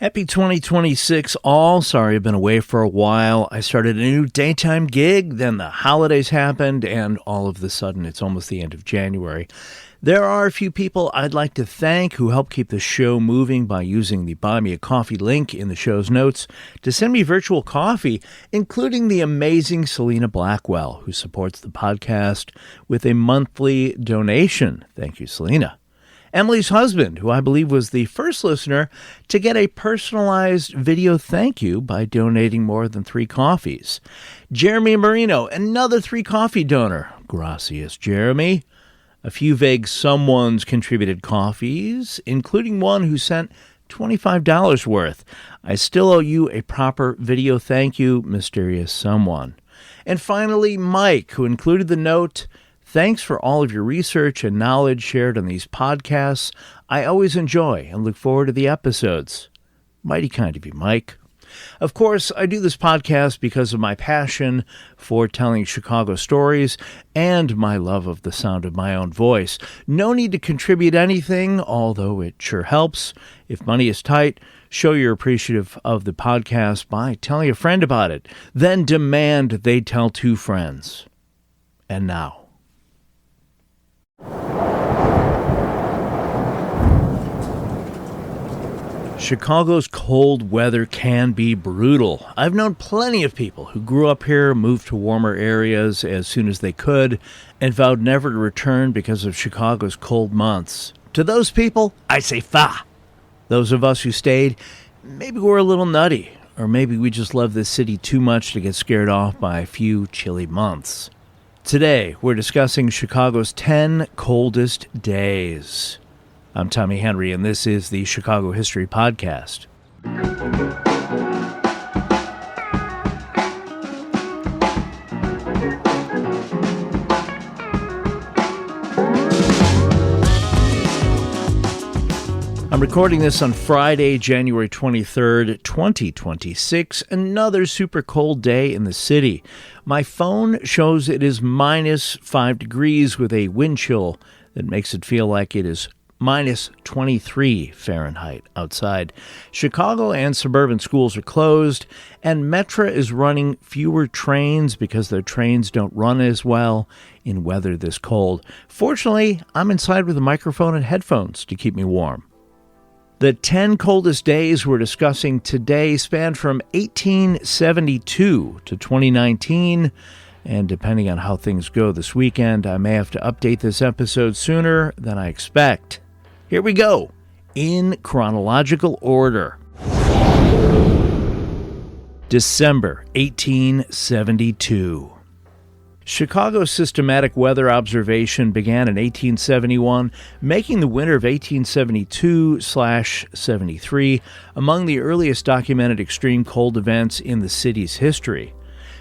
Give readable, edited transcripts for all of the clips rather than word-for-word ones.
Happy 2026 all. Sorry I've been away for a while. I started a new daytime gig, then the holidays happened, and all of a sudden it's almost the end of January. There are a few people I'd like to thank who help keep the show moving by using the Buy Me a Coffee link in the show's notes to send me virtual coffee, including the amazing Selena Blackwell, who supports the podcast with a monthly donation. Thank you, Selena. Emily's husband, who I believe was the first listener to get a personalized video thank you by donating more than 3 coffees. Jeremy Marino, another 3 coffee donor. Gracias, Jeremy. A few vague someones contributed coffees, including one who sent $25 worth. I still owe you a proper video thank you, mysterious someone. And finally, Mike, who included the note, "Thanks for all of your research and knowledge shared on these podcasts. I always enjoy and look forward to the episodes." Mighty kind of you, Mike. Of course, I do this podcast because of my passion for telling Chicago stories and my love of the sound of my own voice. No need to contribute anything, although it sure helps. If money is tight, show you're appreciative of the podcast by telling a friend about it. Then demand they tell 2 friends. And now, Chicago's cold weather can be brutal. I've known plenty of people who grew up here, moved to warmer areas as soon as they could, and vowed never to return because of Chicago's cold months. To those people, I say fa. Those of us who stayed, maybe we're a little nutty, or maybe we just love this city too much to get scared off by a few chilly months. Today, we're discussing Chicago's 10 coldest days. I'm Tommy Henry, and this is the Chicago History Podcast. I'm recording this on Friday, January 23rd, 2026, another super cold day in the city. My phone shows it is minus 5 degrees with a wind chill that makes it feel like it is minus 23 Fahrenheit outside. Chicago and suburban schools are closed, and Metra is running fewer trains because their trains don't run as well in weather this cold. Fortunately, I'm inside with a microphone and headphones to keep me warm. The 10 coldest days we're discussing today span from 1872 to 2019, and depending on how things go this weekend, I may have to update this episode sooner than I expect. Here we go, in chronological order. December 1872. Chicago's systematic weather observation began in 1871, making the winter of 1872/73 among the earliest documented extreme cold events in the city's history.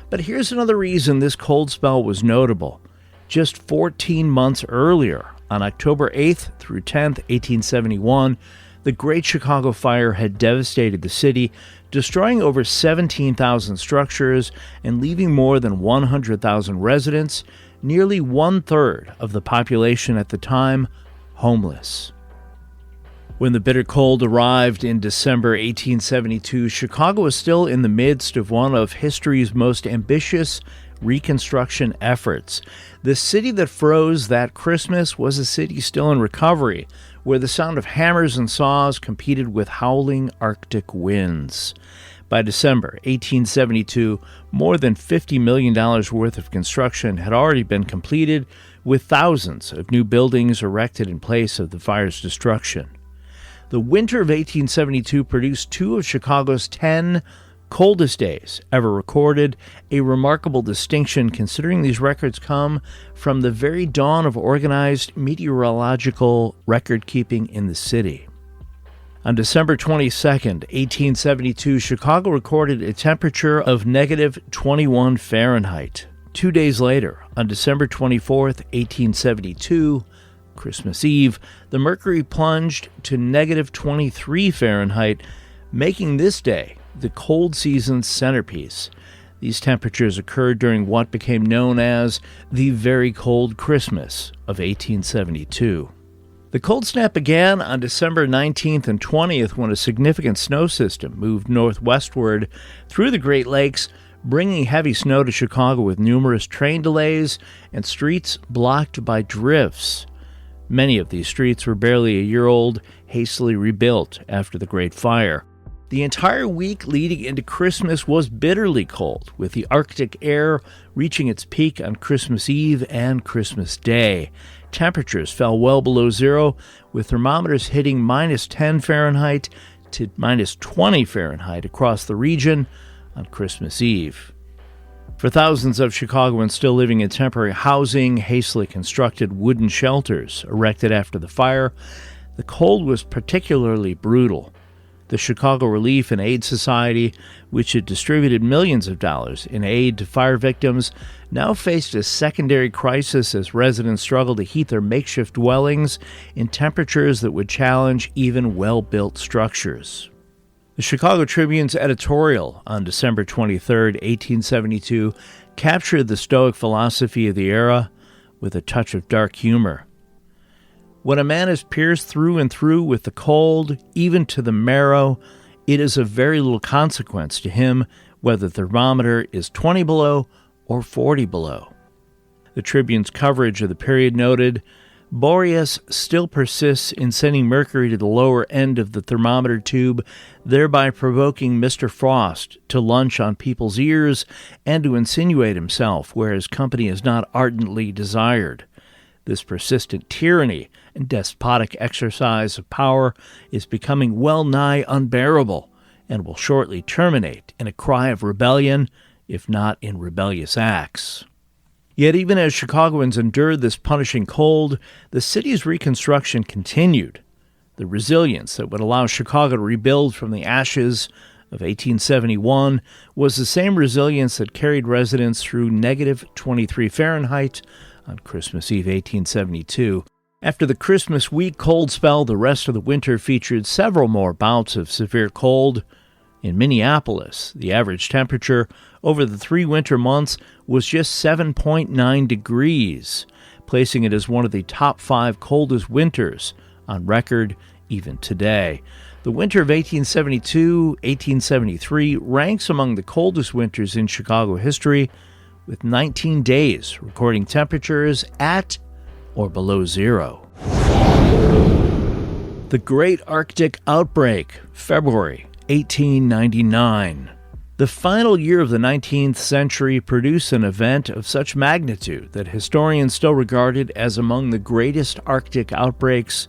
But here's another reason this cold spell was notable. Just 14 months earlier, on October 8th through 10th, 1871, the Great Chicago Fire had devastated the city, destroying over 17,000 structures and leaving more than 100,000 residents, nearly 1/3 of the population at the time, homeless. When the bitter cold arrived in December 1872, Chicago was still in the midst of one of history's most ambitious reconstruction efforts. The city that froze that Christmas was a city still in recovery, where the sound of hammers and saws competed with howling Arctic winds. By December 1872, more than $50 million worth of construction had already been completed, with thousands of new buildings erected in place of the fire's destruction. The winter of 1872 produced 2 of Chicago's 10 coldest days ever recorded, a remarkable distinction considering these records come from the very dawn of organized meteorological record-keeping in the city. On December 22nd, 1872, Chicago recorded a temperature of negative 21 Fahrenheit. 2 days later, on December 24th, 1872, Christmas Eve, the mercury plunged to negative 23 Fahrenheit, making this day the cold season's centerpiece. These temperatures occurred during what became known as the Very Cold Christmas of 1872. The cold snap began on December 19th and 20th when a significant snow system moved northwestward through the Great Lakes, bringing heavy snow to Chicago with numerous train delays and streets blocked by drifts. Many of these streets were barely a year old, hastily rebuilt after the Great Fire. The entire week leading into Christmas was bitterly cold, with the Arctic air reaching its peak on Christmas Eve and Christmas Day. Temperatures fell well below zero, with thermometers hitting -10 Fahrenheit to -20 Fahrenheit across the region on Christmas Eve. For thousands of Chicagoans still living in temporary housing, hastily constructed wooden shelters erected after the fire, the cold was particularly brutal. The Chicago Relief and Aid Society, which had distributed millions of dollars in aid to fire victims, now faced a secondary crisis as residents struggled to heat their makeshift dwellings in temperatures that would challenge even well-built structures. The Chicago Tribune's editorial on December 23, 1872, captured the stoic philosophy of the era with a touch of dark humor. When a man is pierced through and through with the cold, even to the marrow, it is of very little consequence to him whether the thermometer is 20 below or 40 below. The Tribune's coverage of the period noted, Boreas still persists in sending mercury to the lower end of the thermometer tube, thereby provoking Mr. Frost to lunch on people's ears and to insinuate himself where his company is not ardently desired. This persistent tyranny and despotic exercise of power is becoming well nigh unbearable and will shortly terminate in a cry of rebellion, if not in rebellious acts. Yet even as Chicagoans endured this punishing cold, the city's reconstruction continued. The resilience that would allow Chicago to rebuild from the ashes of 1871 was the same resilience that carried residents through -23 Fahrenheit on Christmas Eve 1872. After the Christmas week cold spell, the rest of the winter featured several more bouts of severe cold. In Minneapolis, the average temperature over the 3 winter months was just 7.9 degrees, placing it as one of the top 5 coldest winters on record even today. The winter of 1872-1873 ranks among the coldest winters in Chicago history, with 19 days recording temperatures at or below zero. The Great Arctic Outbreak, February 1899. The final year of the 19th century produced an event of such magnitude that historians still regard it as among the greatest Arctic outbreaks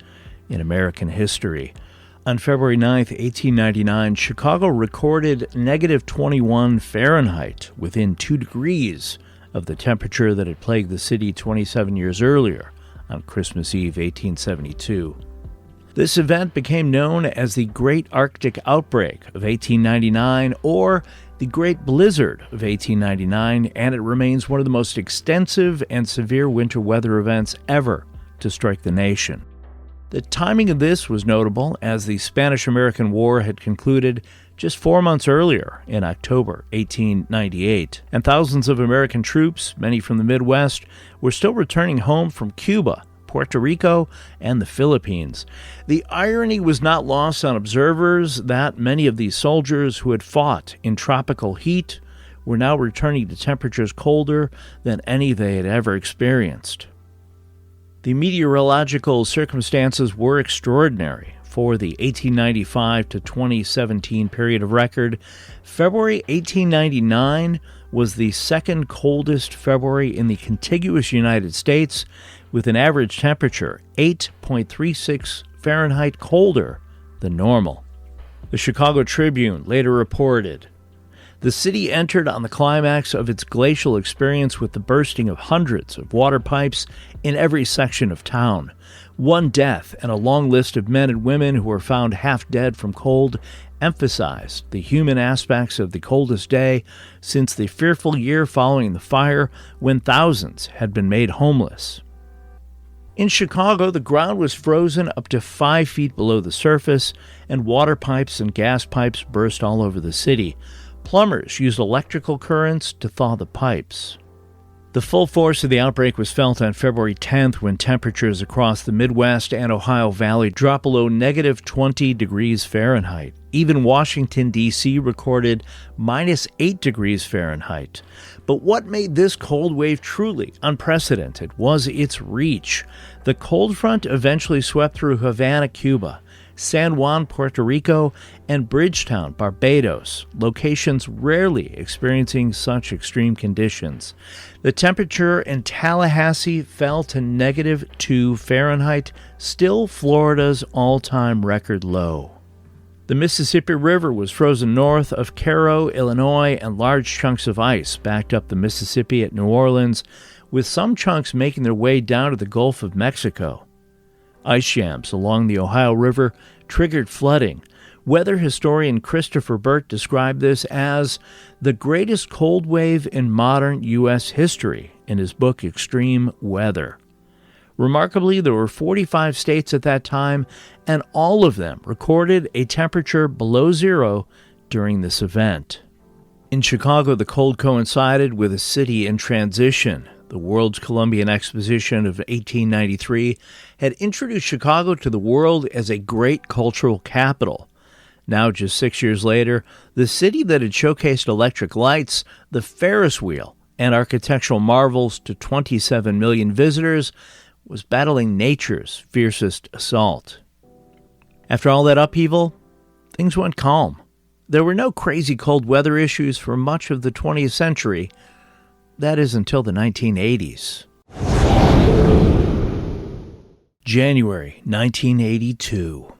in American history. On February 9, 1899, Chicago recorded -21 Fahrenheit within 2 degrees of the temperature that had plagued the city 27 years earlier on Christmas Eve 1872. This event became known as the Great Arctic Outbreak of 1899 or the Great Blizzard of 1899, and it remains one of the most extensive and severe winter weather events ever to strike the nation. The timing of this was notable as the Spanish-American War had concluded just 4 months earlier in October 1898, and thousands of American troops, many from the Midwest, were still returning home from Cuba, Puerto Rico, and the Philippines. The irony was not lost on observers that many of these soldiers who had fought in tropical heat were now returning to temperatures colder than any they had ever experienced. The meteorological circumstances were extraordinary. For the 1895 to 2017 period of record, February 1899 was the second coldest February in the contiguous United States, with an average temperature 8.36 Fahrenheit colder than normal. The Chicago Tribune later reported, "The city entered on the climax of its glacial experience with the bursting of hundreds of water pipes in every section of town. One death and a long list of men and women who were found half dead from cold emphasized the human aspects of the coldest day since the fearful year following the fire when thousands had been made homeless." In Chicago, the ground was frozen up to 5 feet below the surface, and water pipes and gas pipes burst all over the city. Plumbers used electrical currents to thaw the pipes. The full force of the outbreak was felt on February 10th when temperatures across the Midwest and Ohio Valley dropped below negative 20 degrees Fahrenheit. Even Washington, D.C. recorded minus 8 degrees Fahrenheit. But what made this cold wave truly unprecedented was its reach. The cold front eventually swept through Havana, Cuba, San Juan, Puerto Rico, and Bridgetown, Barbados, locations rarely experiencing such extreme conditions. The temperature in Tallahassee fell to negative 2 Fahrenheit, still Florida's all-time record low. The Mississippi River was frozen north of Cairo, Illinois, and large chunks of ice backed up the Mississippi at New Orleans, with some chunks making their way down to the Gulf of Mexico. Ice jams along the Ohio River triggered flooding. Weather historian Christopher Burt described this as the greatest cold wave in modern U.S. history in his book Extreme Weather. Remarkably, there were 45 states at that time, and all of them recorded a temperature below zero during this event. In Chicago, the cold coincided with a city in transition. The World's Columbian Exposition of 1893 had introduced Chicago to the world as a great cultural capital. Now, just 6 years later, the city that had showcased electric lights, the Ferris wheel, and architectural marvels to 27 million visitors was battling nature's fiercest assault. After all that upheaval, things went calm. There were no crazy cold weather issues for much of the 20th century. That is until the 1980s. January 1982.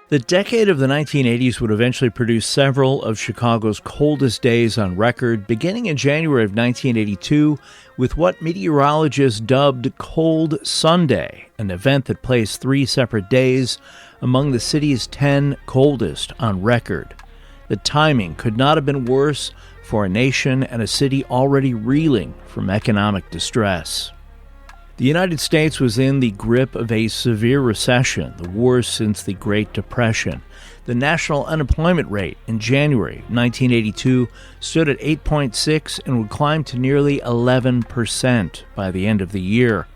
The decade of the 1980s would eventually produce several of Chicago's coldest days on record, beginning in January of 1982 with what meteorologists dubbed Cold Sunday, an event that placed 3 separate days among the city's 10 coldest on record. The timing could not have been worse for a nation and a city already reeling from economic distress. The United States was in the grip of a severe recession, the worst since the Great Depression. The national unemployment rate in January 1982 stood at 8.6 and would climb to nearly 11% by the end of the year.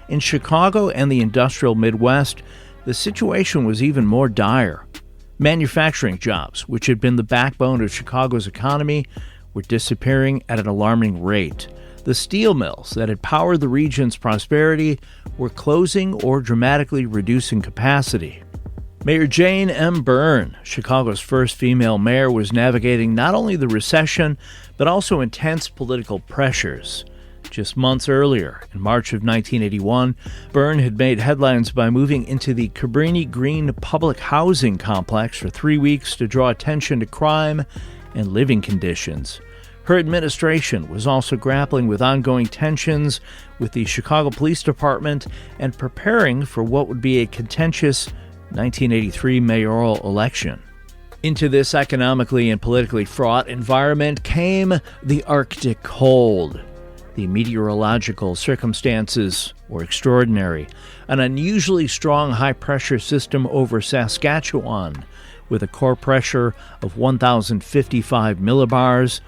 In Chicago and the industrial Midwest, the situation was even more dire. Manufacturing jobs, which had been the backbone of Chicago's economy, were disappearing at an alarming rate. The steel mills that had powered the region's prosperity were closing or dramatically reducing capacity. Mayor Jane M. Byrne, Chicago's first female mayor, was navigating not only the recession, but also intense political pressures. Just months earlier, in March of 1981, Byrne had made headlines by moving into the Cabrini Green public housing complex for 3 weeks to draw attention to crime and living conditions. Her administration was also grappling with ongoing tensions with the Chicago Police Department and preparing for what would be a contentious 1983 mayoral election. Into this economically and politically fraught environment came the Arctic cold. The meteorological circumstances were extraordinary. An unusually strong high-pressure system over Saskatchewan with a core pressure of 1,055 millibars.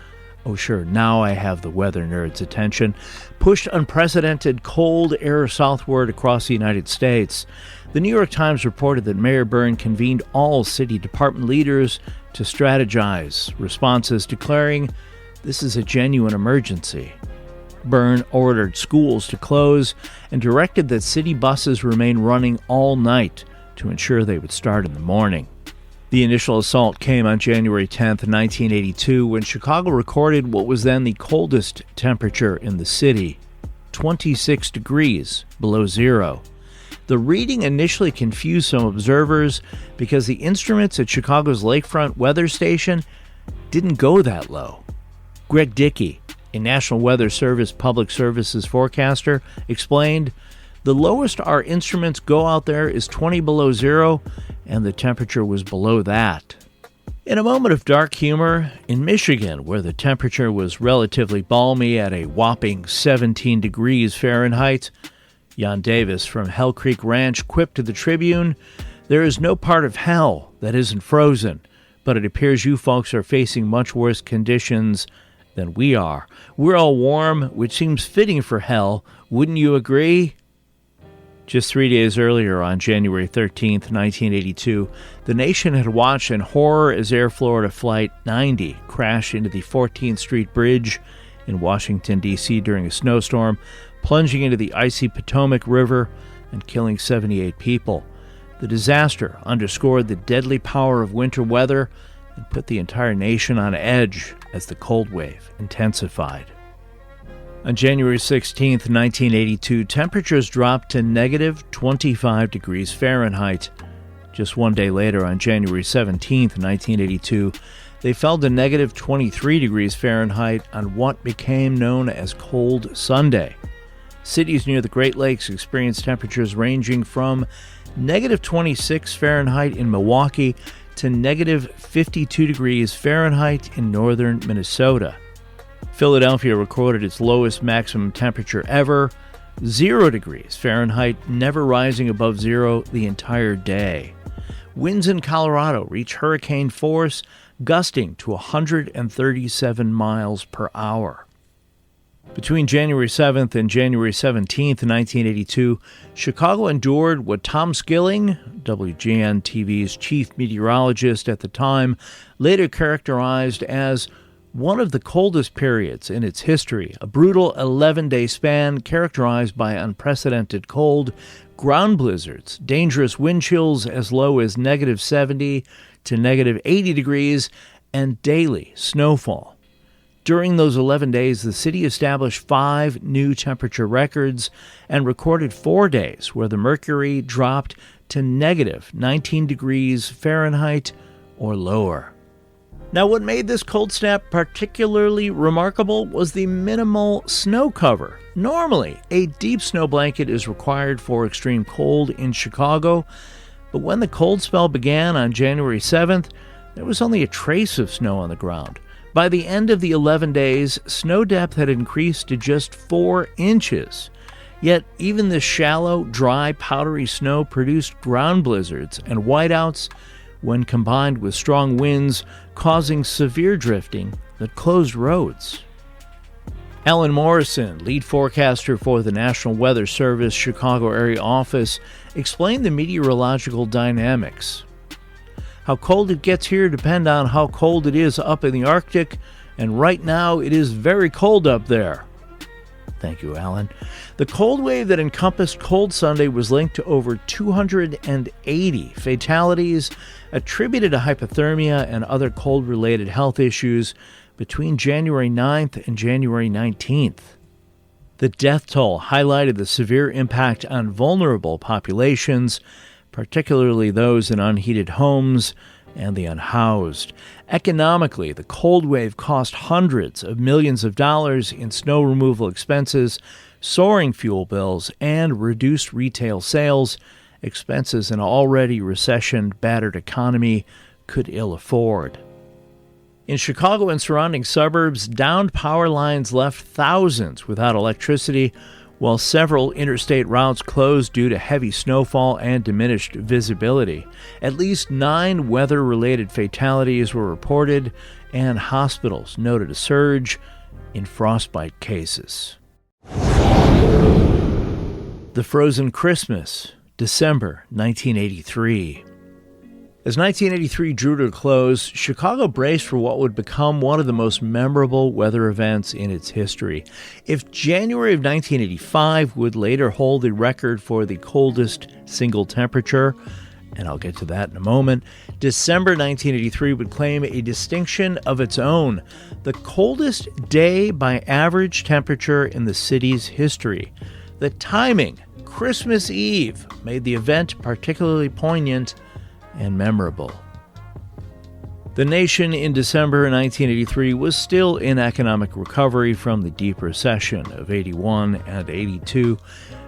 Oh sure, now I have the weather nerds' attention. Pushed unprecedented cold air southward across the United States. The New York Times reported that Mayor Byrne convened all city department leaders to strategize responses, declaring this is a genuine emergency. Byrne ordered schools to close and directed that city buses remain running all night to ensure they would start in the morning. The initial assault came on January 10, 1982, when Chicago recorded what was then the coldest temperature in the city, 26 degrees below zero. The reading initially confused some observers because the instruments at Chicago's Lakefront weather station didn't go that low. Greg Dickey, a National Weather Service public services forecaster, explained, "The lowest our instruments go out there is 20 below zero, and the temperature was below that." In a moment of dark humor, in Michigan, where the temperature was relatively balmy at a whopping 17 degrees Fahrenheit, Jan Davis from Hell Creek Ranch quipped to the Tribune, "There is no part of hell that isn't frozen, but it appears you folks are facing much worse conditions than we are. We're all warm, which seems fitting for hell. Wouldn't you agree? Just 3 days earlier, on January 13th, 1982, the nation had watched in horror as Air Florida Flight 90 crashed into the 14th Street Bridge in Washington, D.C. during a snowstorm, plunging into the icy Potomac River and killing 78 people. The disaster underscored the deadly power of winter weather and put the entire nation on edge as the cold wave intensified. On January 16, 1982, temperatures dropped to negative 25 degrees Fahrenheit. Just 1 day later, on January 17, 1982, they fell to negative 23 degrees Fahrenheit on what became known as Cold Sunday. Cities near the Great Lakes experienced temperatures ranging from negative 26 Fahrenheit in Milwaukee to negative 52 degrees Fahrenheit in northern Minnesota. Philadelphia recorded its lowest maximum temperature ever, 0 degrees Fahrenheit, never rising above zero the entire day. Winds in Colorado reached hurricane force, gusting to 137 miles per hour. Between January 7th and January 17th, 1982, Chicago endured what Tom Skilling, WGN-TV's chief meteorologist at the time, later characterized as one of the coldest periods in its history, a brutal 11-day span characterized by unprecedented cold, ground blizzards, dangerous wind chills as low as negative 70 to negative 80 degrees, and daily snowfall. During those 11 days, the city established 5 new temperature records and recorded 4 days where the mercury dropped to negative 19 degrees Fahrenheit or lower. Now, what made this cold snap particularly remarkable was the minimal snow cover. Normally, a deep snow blanket is required for extreme cold in Chicago, but when the cold spell began on January 7th, there was only a trace of snow on the ground. By the end of the 11 days, snow depth had increased to just 4 inches. Yet, even this shallow, dry, powdery snow produced ground blizzards and whiteouts when combined with strong winds causing severe drifting that closed roads. Alan Morrison, lead forecaster for the National Weather Service Chicago area office, explained the meteorological dynamics. How cold it gets here depends on how cold it is up in the Arctic, and right now it is very cold up there. Thank you, Alan. The cold wave that encompassed Cold Sunday was linked to over 280 fatalities attributed to hypothermia and other cold-related health issues between January 9th and January 19th. The death toll highlighted the severe impact on vulnerable populations, particularly those in unheated homes and the unhoused. Economically, the cold wave cost hundreds of millions of dollars in snow removal expenses, soaring fuel bills, and reduced retail sales, expenses an already recession-battered economy could ill afford. In Chicago and surrounding suburbs, downed power lines left thousands without electricity, while several interstate routes closed due to heavy snowfall and diminished visibility. At least 9 weather-related fatalities were reported, and hospitals noted a surge in frostbite cases. The Frozen Christmas, December 1983. As 1983 drew to a close, Chicago braced for what would become one of the most memorable weather events in its history. If January of 1985 would later hold the record for the coldest single temperature, and I'll get to that in a moment, December 1983 would claim a distinction of its own, the coldest day by average temperature in the city's history. The timing, Christmas Eve, made the event particularly poignant and memorable. The nation in December 1983 was still in economic recovery from the deep recession of 81 and 82,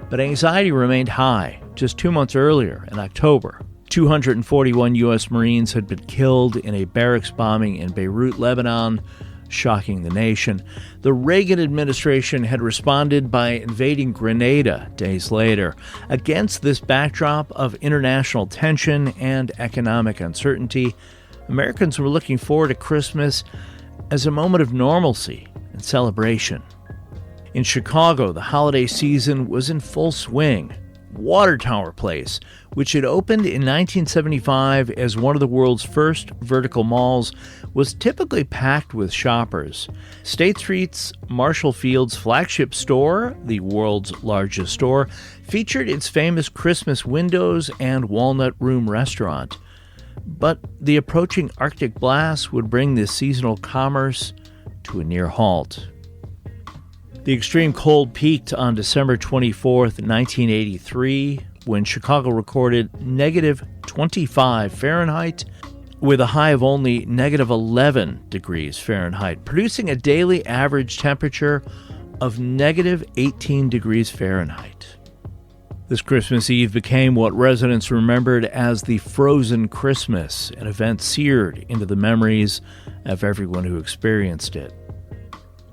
but anxiety remained high. Just 2 months earlier, in October, 241 U.S. Marines had been killed in a barracks bombing in Beirut, Lebanon, shocking the nation. The Reagan administration had responded by invading Grenada days later. Against this backdrop of international tension and economic uncertainty, Americans were looking forward to Christmas as a moment of normalcy, and celebration. In Chicago, the holiday season was in full swing. Water Tower Place, which had opened in 1975 as one of the world's first vertical malls, was typically packed with shoppers. State Street's Marshall Field's flagship store, the world's largest store, featured its famous Christmas windows and Walnut Room restaurant. But the approaching Arctic blast would bring this seasonal commerce to a near halt. The extreme cold peaked on December 24, 1983, when Chicago recorded negative 25 Fahrenheit with a high of only negative 11 degrees Fahrenheit, producing a daily average temperature of negative 18 degrees Fahrenheit. This Christmas Eve became what residents remembered as the Frozen Christmas, an event seared into the memories of everyone who experienced it.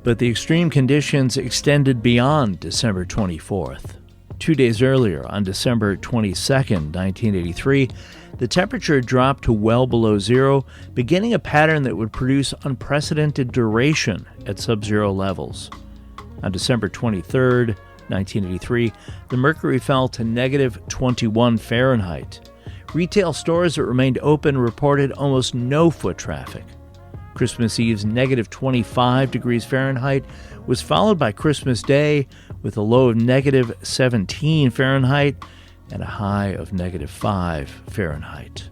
But the extreme conditions extended beyond December 24th. 2 days earlier, on December 22nd, 1983, the temperature dropped to well below zero, beginning a pattern that would produce unprecedented duration at sub-zero levels. On December 23rd, 1983, the mercury fell to negative 21 Fahrenheit. Retail stores that remained open reported almost no foot traffic. Christmas Eve's negative 25 degrees Fahrenheit was followed by Christmas Day with a low of negative 17 Fahrenheit and a high of negative 5 Fahrenheit.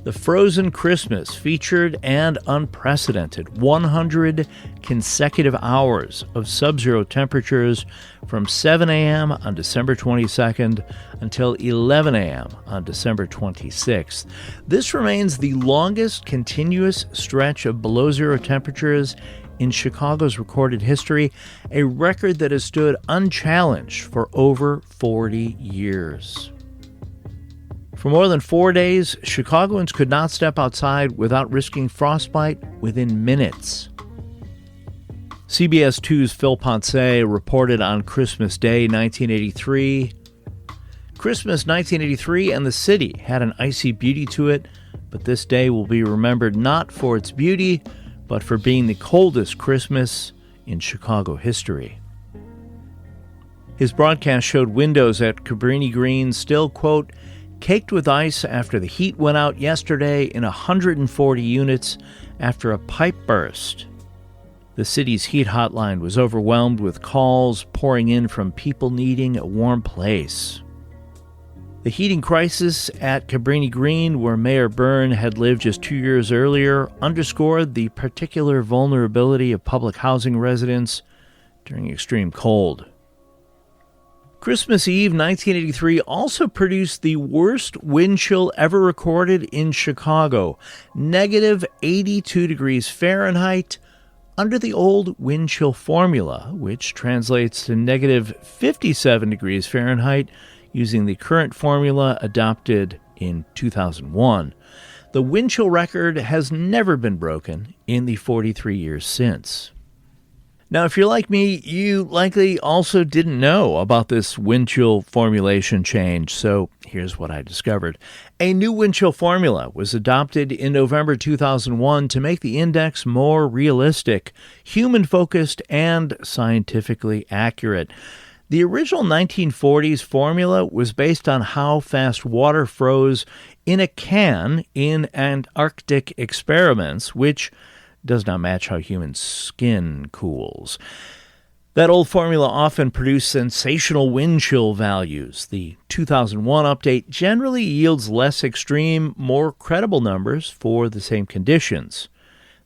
The Frozen Christmas featured an unprecedented 100 consecutive hours of sub-zero temperatures from 7 a.m. on December 22nd until 11 a.m. on December 26th. This remains the longest continuous stretch of below-zero temperatures in Chicago's recorded history, a record that has stood unchallenged for over 40 years. For more than 4 days, Chicagoans could not step outside without risking frostbite within minutes. CBS 2's Phil Ponce reported on Christmas Day 1983, Christmas 1983 and the city had an icy beauty to it, but this day will be remembered not for its beauty, but for being the coldest Christmas in Chicago history. His broadcast showed windows at Cabrini Green still, quote, caked with ice after the heat went out yesterday in 140 units after a pipe burst. The city's heat hotline was overwhelmed with calls pouring in from people needing a warm place. The heating crisis at Cabrini Green, where Mayor Byrne had lived just 2 years earlier, underscored the particular vulnerability of public housing residents during extreme cold. Christmas Eve 1983 also produced the worst wind chill ever recorded in Chicago, negative 82 degrees Fahrenheit, under the old wind chill formula, which translates to negative 57 degrees Fahrenheit using the current formula adopted in 2001. The wind chill record has never been broken in the 43 years since. Now, if you're like me, you likely also didn't know about this wind chill formulation change, so here's what I discovered. A new wind chill formula was adopted in November 2001 to make the index more realistic, human-focused, and scientifically accurate. The original 1940s formula was based on how fast water froze in a can in Antarctic experiments, which does not match how human skin cools. That old formula often produced sensational wind chill values. The 2001 update generally yields less extreme, more credible numbers for the same conditions.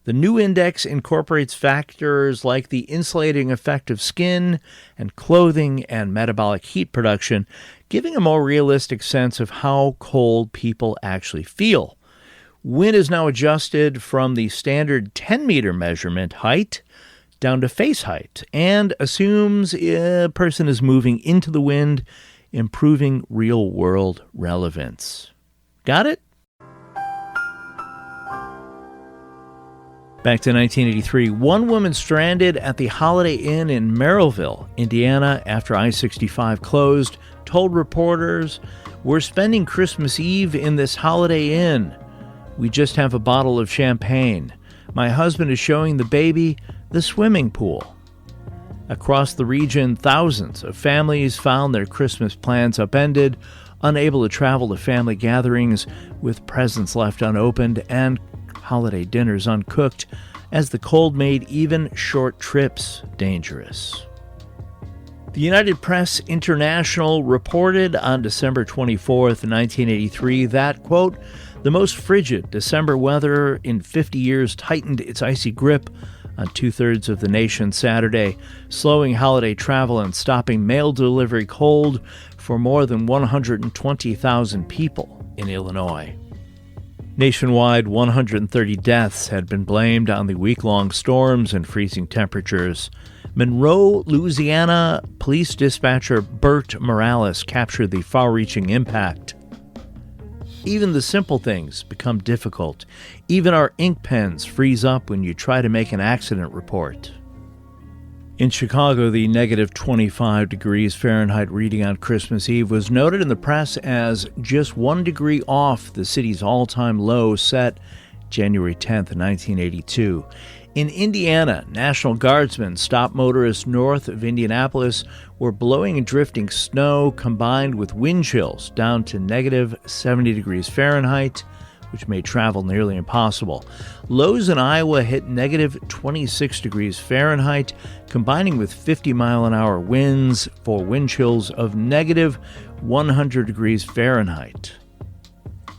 The new index incorporates factors like the insulating effect of skin and clothing and metabolic heat production, giving a more realistic sense of how cold people actually feel. Wind is now adjusted from the standard 10-meter measurement height down to face height and assumes a person is moving into the wind, improving real-world relevance. Got it? Back to 1983, one woman stranded at the Holiday Inn in Merrillville, Indiana, after I-65 closed, told reporters, "We're spending Christmas Eve in this Holiday Inn. We just have a bottle of champagne. My husband is showing the baby the swimming pool. Across the region, thousands of families found their Christmas plans upended, unable to travel to family gatherings with presents left unopened and holiday dinners uncooked, as the cold made even short trips dangerous. The United Press International reported on December 24, 1983 that, quote, the most frigid December weather in 50 years tightened its icy grip on two-thirds of the nation Saturday, slowing holiday travel and stopping mail delivery cold for more than 120,000 people in Illinois. Nationwide, 130 deaths had been blamed on the week-long storms and freezing temperatures. Monroe, Louisiana police dispatcher Bert Morales captured the far-reaching impact. Even the simple things become difficult. Even our ink pens freeze up when you try to make an accident report. In Chicago, the negative 25 degrees Fahrenheit reading on Christmas Eve was noted in the press as just 1 degree off the city's all-time low set January 10, 1982. In Indiana, National Guardsmen stopped motorists north of Indianapolis where blowing and drifting snow combined with wind chills down to negative 70 degrees Fahrenheit, which made travel nearly impossible. Lows in Iowa hit negative 26 degrees Fahrenheit, combining with 50-mile-an-hour winds for wind chills of negative 100 degrees Fahrenheit.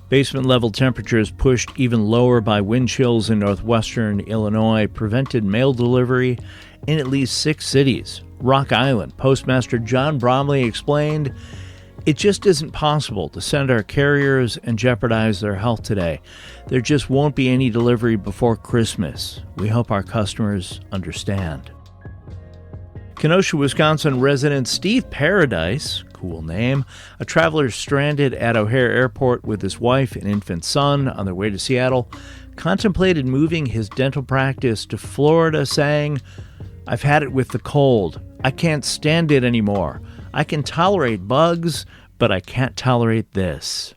Basement-level temperatures pushed even lower by wind chills in northwestern Illinois prevented mail delivery in at least 6 cities. Rock Island Postmaster John Bromley explained, "It just isn't possible to send our carriers and jeopardize their health today. There just won't be any delivery before Christmas. We hope our customers understand." Kenosha, Wisconsin resident Steve Paradise, cool name, a traveler stranded at O'Hare Airport with his wife and infant son on their way to Seattle, contemplated moving his dental practice to Florida, saying, "I've had it with the cold. I can't stand it anymore. I can tolerate bugs, but I can't tolerate this."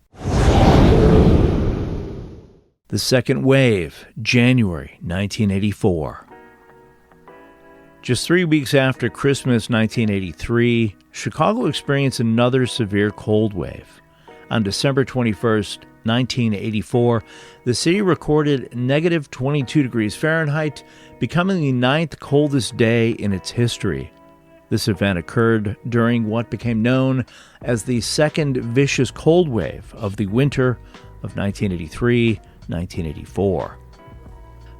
The second wave, January 1984. Just 3 weeks after Christmas 1983, Chicago experienced another severe cold wave. On December 21st, 1984, the city recorded negative 22 degrees Fahrenheit, becoming the 9th coldest day in its history. This event occurred during what became known as the second vicious cold wave of the winter of 1983-1984.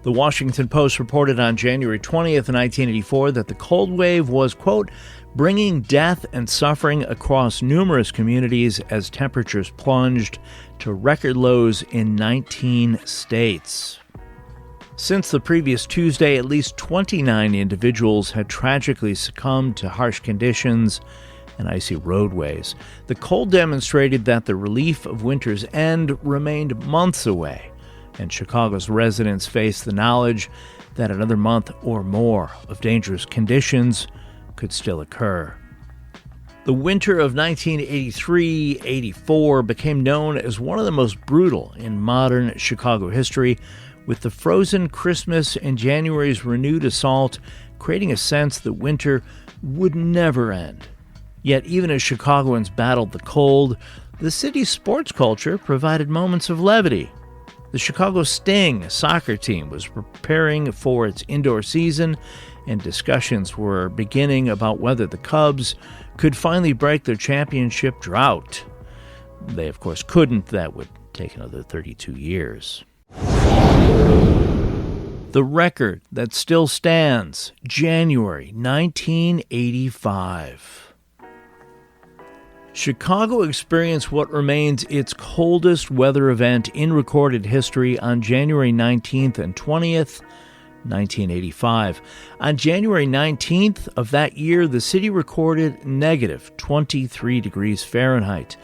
The Washington Post reported on January 20th, 1984 that the cold wave was, quote, bringing death and suffering across numerous communities as temperatures plunged to record lows in 19 states. Since the previous Tuesday, at least 29 individuals had tragically succumbed to harsh conditions and icy roadways. The cold demonstrated that the relief of winter's end remained months away, and Chicago's residents faced the knowledge that another month or more of dangerous conditions could still occur. The winter of 1983-84 became known as one of the most brutal in modern Chicago history, with the frozen Christmas and January's renewed assault creating a sense that winter would never end. Yet even as Chicagoans battled the cold, the city's sports culture provided moments of levity. The Chicago Sting soccer team was preparing for its indoor season, and discussions were beginning about whether the Cubs could finally break their championship drought. They, of course, couldn't. That would take another 32 years. The record that still stands, January 1985. Chicago experienced what remains its coldest weather event in recorded history on January 19th and 20th, 1985. On January 19th of that year, the city recorded negative 23 degrees Fahrenheit.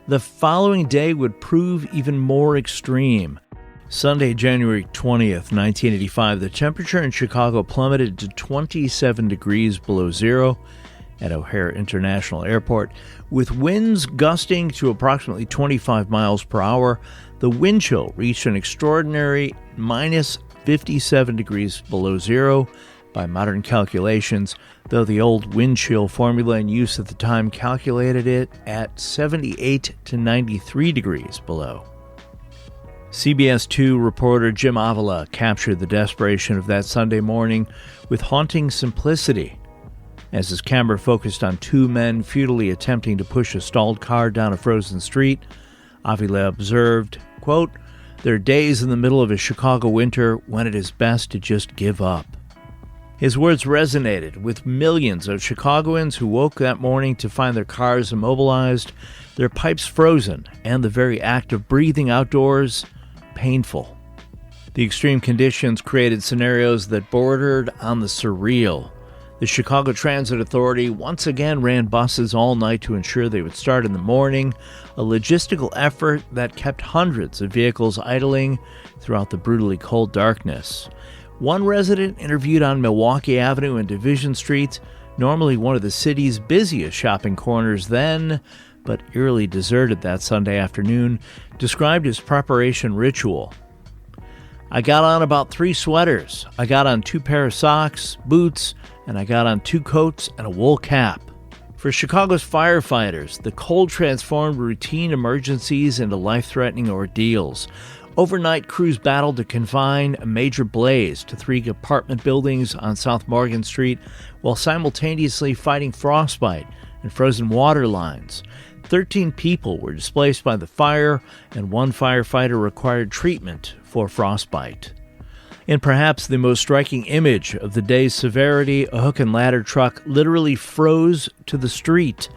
The following day would prove even more extreme. Sunday, January 20th, 1985, the temperature in Chicago plummeted to 27 degrees below zero at O'Hare International Airport. With winds gusting to approximately 25 miles per hour, the wind chill reached an extraordinary minus 57 degrees below zero by modern calculations, though the old wind chill formula in use at the time calculated it at 78 to 93 degrees below. CBS 2 reporter Jim Avila captured the desperation of that Sunday morning with haunting simplicity. As his camera focused on two men futilely attempting to push a stalled car down a frozen street, Avila observed, quote, "There are days in the middle of a Chicago winter when it is best to just give up." His words resonated with millions of Chicagoans who woke that morning to find their cars immobilized, their pipes frozen, and the very act of breathing outdoors painful. The extreme conditions created scenarios that bordered on the surreal. The Chicago Transit Authority once again ran buses all night to ensure they would start in the morning, a logistical effort that kept hundreds of vehicles idling throughout the brutally cold darkness. One resident interviewed on Milwaukee Avenue and Division Streets, normally one of the city's busiest shopping corners then, but eerily deserted that Sunday afternoon, described his preparation ritual. "I got on about 3 sweaters. I got on 2 pair of socks, boots, and I got on 2 coats and a wool cap." For Chicago's firefighters, the cold transformed routine emergencies into life-threatening ordeals. Overnight, crews battled to confine a major blaze to 3 apartment buildings on South Morgan Street while simultaneously fighting frostbite and frozen water lines. 13 people were displaced by the fire, and 1 firefighter required treatment for frostbite. In perhaps the most striking image of the day's severity, a hook and ladder truck literally froze to the street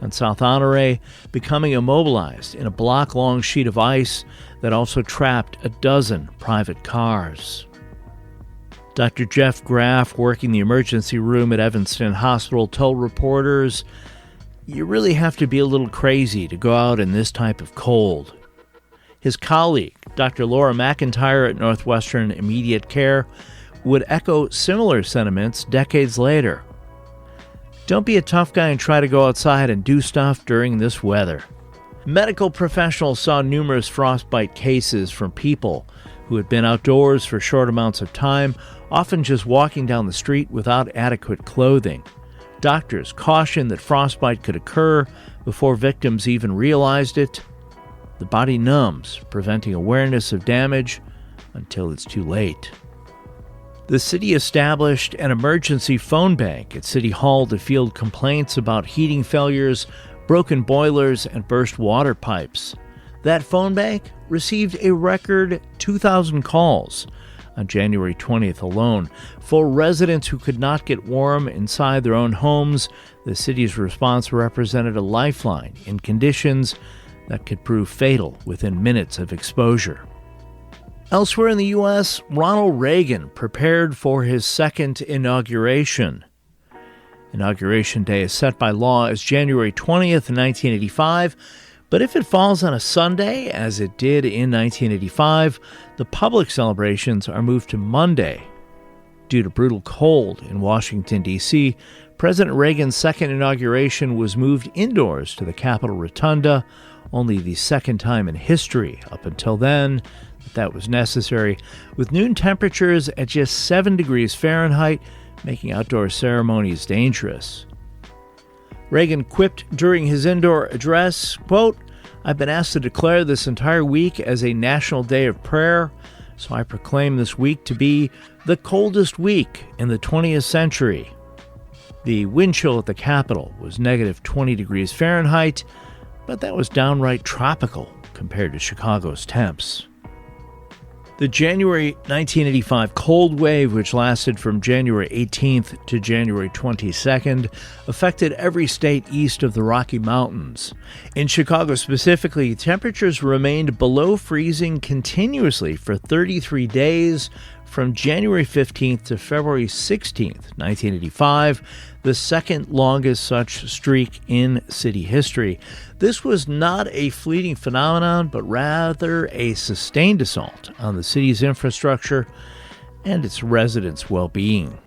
on South Honoré, becoming immobilized in a block-long sheet of ice that also trapped a dozen private cars. Dr. Jeff Graff, working the emergency room at Evanston Hospital, told reporters, "You really have to be a little crazy to go out in this type of cold." His colleague, Dr. Laura McIntyre at Northwestern Immediate Care, would echo similar sentiments decades later. "Don't be a tough guy and try to go outside and do stuff during this weather." Medical professionals saw numerous frostbite cases from people who had been outdoors for short amounts of time, often just walking down the street without adequate clothing. Doctors cautioned that frostbite could occur before victims even realized it. The body numbs, preventing awareness of damage until it's too late. The city established an emergency phone bank at City Hall to field complaints about heating failures, broken boilers, and burst water pipes. That phone bank received a record 2,000 calls on January 20th alone. For residents who could not get warm inside their own homes, the city's response represented a lifeline in conditions that could prove fatal within minutes of exposure. Elsewhere in the U.S., Ronald Reagan prepared for his second inauguration. Inauguration Day is set by law as January 20th, 1985, but if it falls on a Sunday, as it did in 1985, the public celebrations are moved to Monday. Due to brutal cold in Washington, D.C., President Reagan's second inauguration was moved indoors to the Capitol Rotunda, only the second time in history up until then that was necessary, with noon temperatures at just 7 degrees Fahrenheit, making outdoor ceremonies dangerous. Reagan quipped during his indoor address, quote, "I've been asked to declare this entire week as a national day of prayer, so I proclaim this week to be the coldest week in the 20th century." The wind chill at the Capitol was negative 20 degrees Fahrenheit, but that was downright tropical compared to Chicago's temps. The January 1985 cold wave, which lasted from January 18th to January 22nd, affected every state east of the Rocky Mountains. In Chicago specifically, temperatures remained below freezing continuously for 33 days, from January 15th to February 16th, 1985, the second longest such streak in city history. This was not a fleeting phenomenon, but rather a sustained assault on the city's infrastructure and its residents' well-being.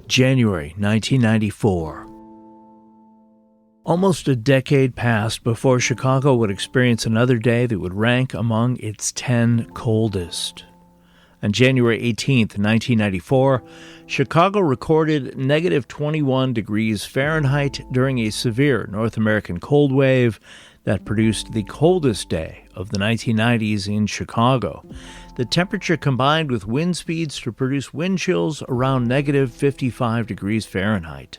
January 1994. Almost a decade passed before Chicago would experience another day that would rank among its 10 coldest. On January 18, 1994, Chicago recorded negative 21 degrees Fahrenheit during a severe North American cold wave that produced the coldest day of the 1990s in Chicago. The temperature combined with wind speeds to produce wind chills around negative 55 degrees Fahrenheit.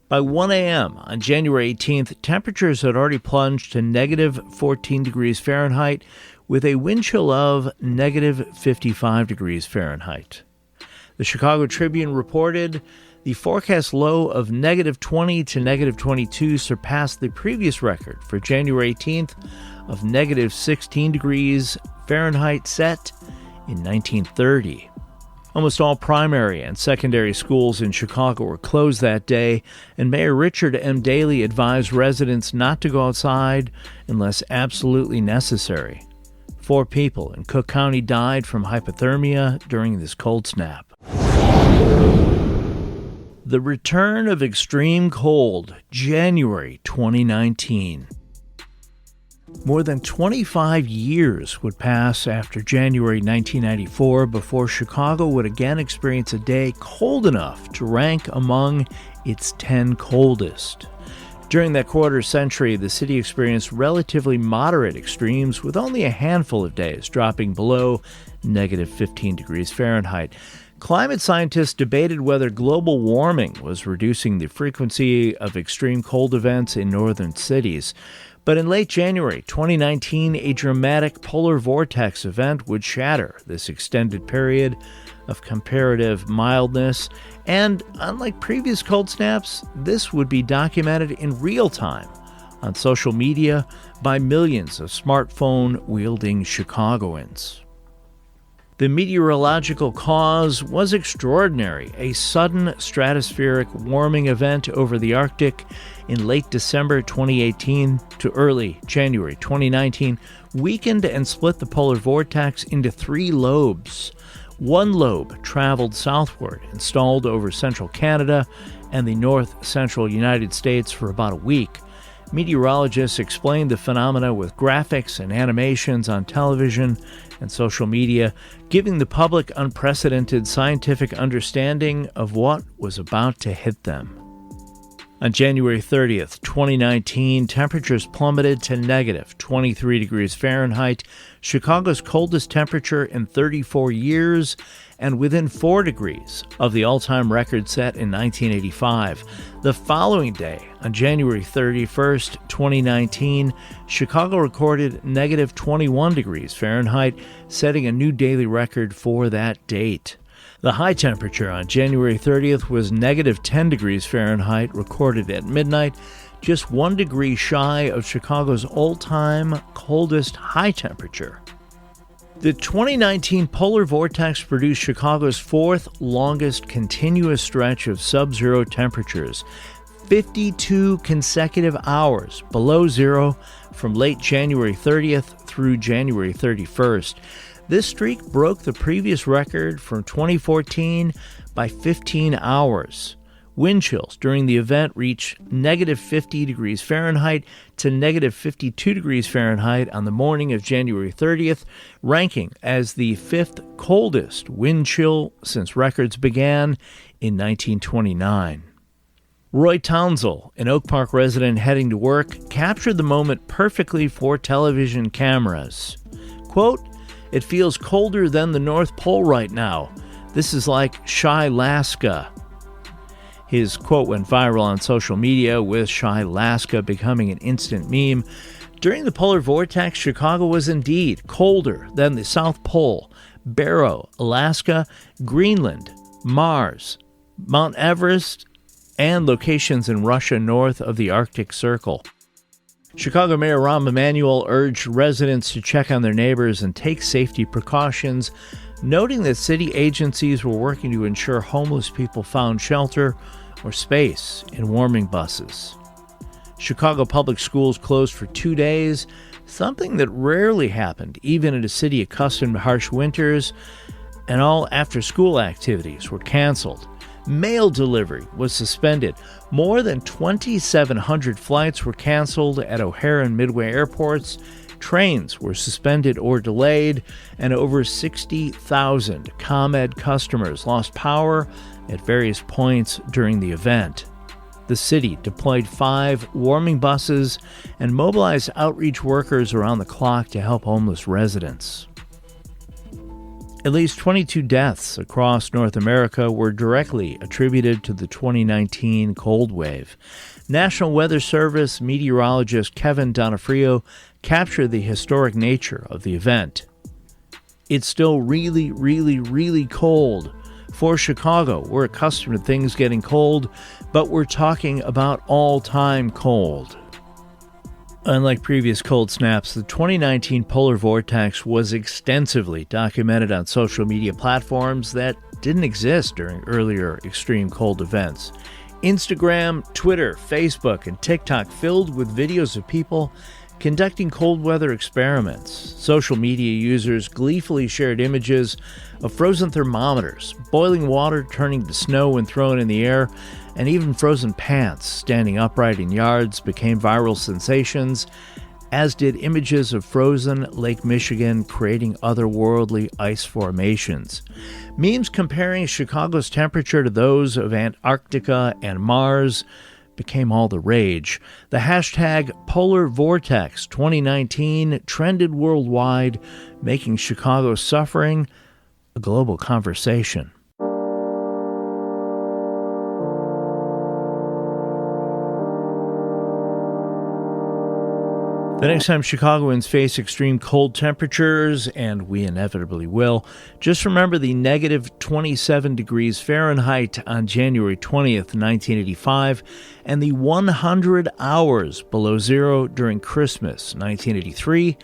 By 1 a.m. on January 18th, temperatures had already plunged to negative 14 degrees Fahrenheit with a wind chill of negative 55 degrees Fahrenheit. The Chicago Tribune reported the forecast low of negative 20 to negative 22 surpassed the previous record for January 18th of negative 16 degrees Fahrenheit set in 1930. Almost all primary and secondary schools in Chicago were closed that day, and Mayor Richard M. Daley advised residents not to go outside unless absolutely necessary. 4 people in Cook County died from hypothermia during this cold snap. The return of extreme cold, January 2019. More than 25 years would pass after January 1994 before Chicago would again experience a day cold enough to rank among its 10 coldest. During that quarter century, the city experienced relatively moderate extremes, with only a handful of days dropping below negative 15 degrees Fahrenheit. Climate scientists debated whether global warming was reducing the frequency of extreme cold events in northern cities. But in late January 2019, a dramatic polar vortex event would shatter this extended period of comparative mildness, and unlike previous cold snaps, this would be documented in real time on social media by millions of smartphone-wielding Chicagoans. The meteorological cause was extraordinary, a sudden stratospheric warming event over the Arctic in late December 2018 to early January 2019 weakened and split the polar vortex into 3 lobes. One lobe traveled southward and stalled over central Canada and the north-central United States for about a week. Meteorologists explained the phenomena with graphics and animations on television and social media, giving the public unprecedented scientific understanding of what was about to hit them. On January 30th, 2019, temperatures plummeted to negative 23 degrees Fahrenheit, Chicago's coldest temperature in 34 years, and within 4 degrees of the all-time record set in 1985. The following day, on January 31st, 2019, Chicago recorded negative 21 degrees Fahrenheit, setting a new daily record for that date. The high temperature on January 30th was negative 10 degrees Fahrenheit, recorded at midnight, just 1 degree shy of Chicago's all-time coldest high temperature. The 2019 polar vortex produced Chicago's 4th longest continuous stretch of sub-zero temperatures, 52 consecutive hours below zero from late January 30th through January 31st. This streak broke the previous record from 2014 by 15 hours. Wind chills during the event reached negative 50 degrees Fahrenheit to negative 52 degrees Fahrenheit on the morning of January 30th, ranking as the 5th coldest wind chill since records began in 1929. Roy Townsell, an Oak Park resident heading to work, captured the moment perfectly for television cameras. Quote, "It feels colder than the North Pole right now. This is like Shy-Laska." His quote went viral on social media, with Shy-Laska becoming an instant meme. During the polar vortex, Chicago was indeed colder than the South Pole, Barrow, Alaska, Greenland, Mars, Mount Everest, and locations in Russia north of the Arctic Circle. Chicago Mayor Rahm Emanuel urged residents to check on their neighbors and take safety precautions, noting that city agencies were working to ensure homeless people found shelter or space in warming buses. Chicago public schools closed for 2 days, something that rarely happened even in a city accustomed to harsh winters, and all after-school activities were canceled. Mail delivery was suspended. More than 2,700 flights were canceled at O'Hare and Midway airports. Trains were suspended or delayed, and over 60,000 ComEd customers lost power at various points during the event. The city deployed 5 warming buses and mobilized outreach workers around the clock to help homeless residents. At least 22 deaths across North America were directly attributed to the 2019 cold wave. National Weather Service meteorologist Kevin Donofrio captured the historic nature of the event. It's still really, really, really cold. For Chicago, we're accustomed to things getting cold, but we're talking about all-time cold. Unlike previous cold snaps, the 2019 polar vortex was extensively documented on social media platforms that didn't exist during earlier extreme cold events. Instagram, Twitter, Facebook, and TikTok filled with videos of people conducting cold weather experiments. Social media users gleefully shared images of frozen thermometers, boiling water turning to snow when thrown in the air, and even frozen pants standing upright in yards became viral sensations, as did images of frozen Lake Michigan creating otherworldly ice formations. Memes comparing Chicago's temperature to those of Antarctica and Mars became all the rage. The hashtag #PolarVortex2019 trended worldwide, making Chicago's suffering a global conversation. The next time Chicagoans face extreme cold temperatures, and we inevitably will, just remember the negative 27 degrees Fahrenheit on January 20th, 1985, and the 100 hours below zero during Christmas, 1983,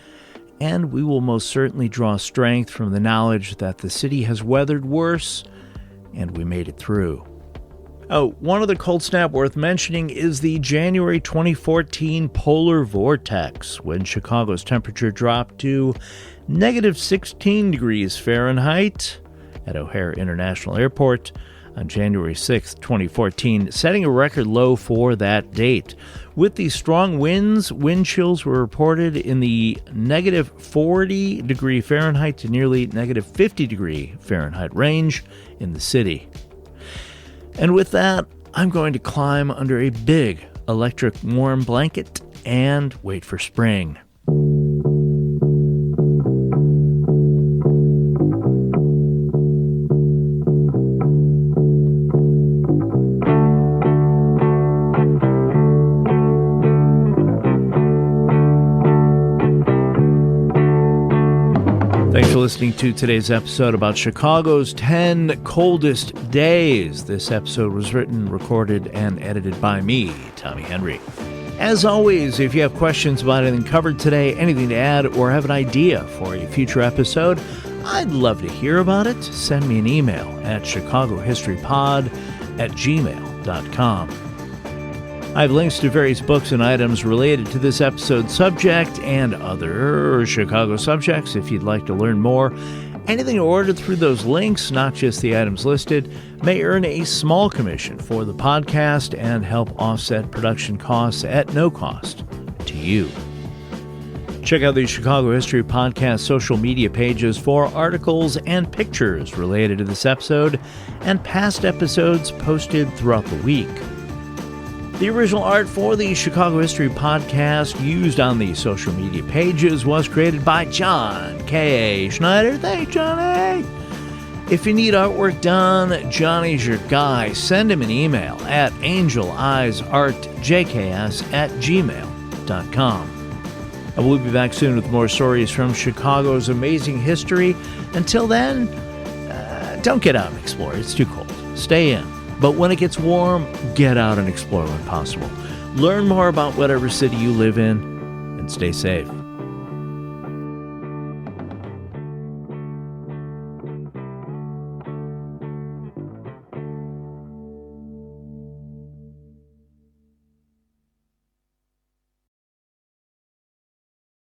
and we will most certainly draw strength from the knowledge that the city has weathered worse, and we made it through. Oh, one other cold snap worth mentioning is the January 2014 polar vortex, when Chicago's temperature dropped to negative 16 degrees Fahrenheit at O'Hare International Airport on January 6, 2014, setting a record low for that date. With these strong winds, wind chills were reported in the negative 40 degree Fahrenheit to nearly negative 50 degree Fahrenheit range in the city. And with that, I'm going to climb under a big electric warm blanket and wait for spring. Thanks for listening to today's episode about Chicago's 10 coldest days. This episode was written, recorded, and edited by me, Tommy Henry. As always, if you have questions about anything covered today, anything to add, or have an idea for a future episode, I'd love to hear about it. Send me an email at chicagohistorypod@gmail.com. I have links to various books and items related to this episode's subject and other Chicago subjects if you'd like to learn more. Anything ordered through those links, not just the items listed, may earn a small commission for the podcast and help offset production costs at no cost to you. Check out the Chicago History Podcast social media pages for articles and pictures related to this episode and past episodes posted throughout the week. The original art for the Chicago History Podcast used on the social media pages was created by John K. Schneider. Thanks, Johnny! If you need artwork done, Johnny's your guy. Send him an email at angeleyesartjks@gmail.com. I will be back soon with more stories from Chicago's amazing history. Until then, don't get out and explore. It's too cold. Stay in. But when it gets warm, get out and explore when possible. Learn more about whatever city you live in, and stay safe.